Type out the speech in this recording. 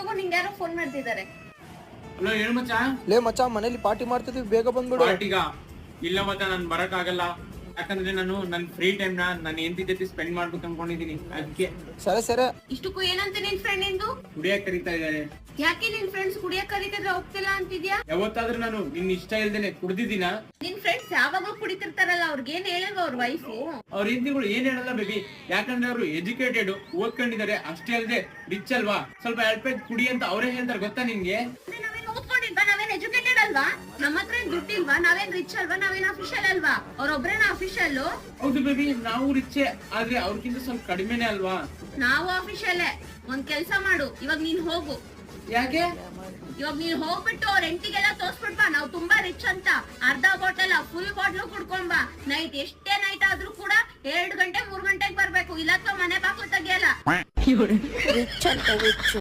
ತಗೋ, ನಿಂಗೆ ಯಾರೋ ಫೋನ್ ಮಾಡ್ತಿದ್ದಾರೆ. ಹಲೋ ಹೇಳು ಮಚ್ಚ. ಲೇ ಮಚ್ಚ, ಮನೇಲಿ ಪಾರ್ಟಿ ಮಾಡ್ತಿದ್ವಿ, ಬೇಗ ಬಂದ್ಬಿಡು. ಪಾರ್ಟಿಗ? ಇಲ್ಲ ಮಚ್ಚ, ನಾನ್ ಬರಕ್ ಆಗಲ್ಲ. ಯಾಕಂದ್ರೆ ನಾನು ನನ್ ಫ್ರೀ ಟೈಮ್ ನಾನು ಹೆಂಡತಿ ಜೊತೆ ಸ್ಪೆಂಡ್ ಮಾಡ್ಬೇಕು ಅನ್ಕೊಂಡಿದೀನಿ. ಅದಕ್ಕೆ ಸರಿ ಇಷ್ಟಕ್ಕೂ ಏನಂತ ನಿನ್ ಫ್ರೆಂಡ್ ಎಂದು ಕುಡಿಯಕ್ ಕರೀತಾ ಇದ್ದಾರೆ. ಯಾಕೆ ನಿನ್ ಫ್ರೆಂಡ್ಸ್ ಕುಡಿಯಕ್ ಕರೀತಿದ್ರೆ ಹೋಗ್ತಿಲ್ಲ ಅಂತಿದ್ಯಾ? ಯಾವತ್ತಾದ್ರೂ ನಾನು ನಿನ್ ಇಷ್ಟ ಇಲ್ದೇನೆ ಕುಡ್ದಿದ್ದೀನ? ನಿನ್ ಫ್ರೆಂಡ್ಸ್ ಯಾವಾಗ್ಲೂ ಕುಡಿತಿರ್ತಾರಲ್ಲ, ಅವ್ರಿಗೆ ಏನ್ ಹೇಳಲ್ವ ಅವ್ರ ವೈಫು? ಅವ್ರ ಹೆಂಡತಿಗಳು ಏನ್ ಹೇಳಲ್ಲ ಬೇಬಿ, ಯಾಕಂದ್ರೆ ಅವರು ಎಜುಕೇಟೆಡ್, ಓದ್ಕೊಂಡಿದ್ದಾರೆ. ಅಷ್ಟೇ ಅಲ್ಲದೆ ರಿಚ್ ಅಲ್ವಾ, ಸ್ವಲ್ಪ ಹೆಲ್ಪ್ ಕುಡಿ ಅಂತ ಅವರೇ ಹೇಳ್ತಾರೆ. ಗೊತ್ತಾ ನಿನ್ಗೆ? ನಾವೇನ್ ಓದ್ಕೊಂಡಿಲ್ವಾ? ನಾವೇನ್ ಎಜುಕೇಟೆಡ್ ಅಲ್ವಾ? ನಮ್ಮ ಹತ್ರ ಏನ್ ದುಡ್ಡಿಲ್ವಾ? ನಾವೇನ್ ರಿಚ್ ಅಲ್ವಾ? ನಾವೇನ್ ಅಫಿಷಿಯಲ್ ಅಲ್ವಾ? ಅವ್ರೊಬ್ರೇನ ಅಫಿಷಿಯಲ್? ಹೌದು ಬೇಬಿ, ನಾವು ರಿಚ್, ಆದ್ರೆ ಅವ್ರಕ್ಕಿಂತ ಸ್ವಲ್ಪ ಕಡಿಮೆನೆ ಅಲ್ವಾ? ನಾವು ಅಫಿಷಿಯಲ್. ಒಂದ್ ಕೆಲ್ಸ ಮಾಡು, ಇವಾಗ ನೀನ್ ಹೋಗು. ಯಾಕೆ? ಇವಾಗ ನೀನ್ ಹೋಗ್ಬಿಟ್ಟು ಅವ್ರ ಹೆಂಡತಿಗೆಲ್ಲ ತೋರ್ಸ್ಬಿಡ್ಬಾ ನಾವು ತುಂಬಾ ರಿಚ್ ಅಂತ. ಅರ್ಧ ಬಾಟಲ್ ಫುಲ್ ಬಾಟ್ಲು ಕುಡ್ಕೊಂಬಾ. ನೈಟ್ ಎಷ್ಟೇ ನೈಟ್ ಆದ್ರೂ ಕೂಡ 2 ಗಂಟೆ 3 ಗಂಟೆಗೆ ಬರ್ಬೇಕು, ಇಲ್ಲ ಮನೆ ಬಾಕ್ಲು ತೆಗಿಯಲ್ಲ. ರಿಚ್ ಅಂತ ರಿಚ್.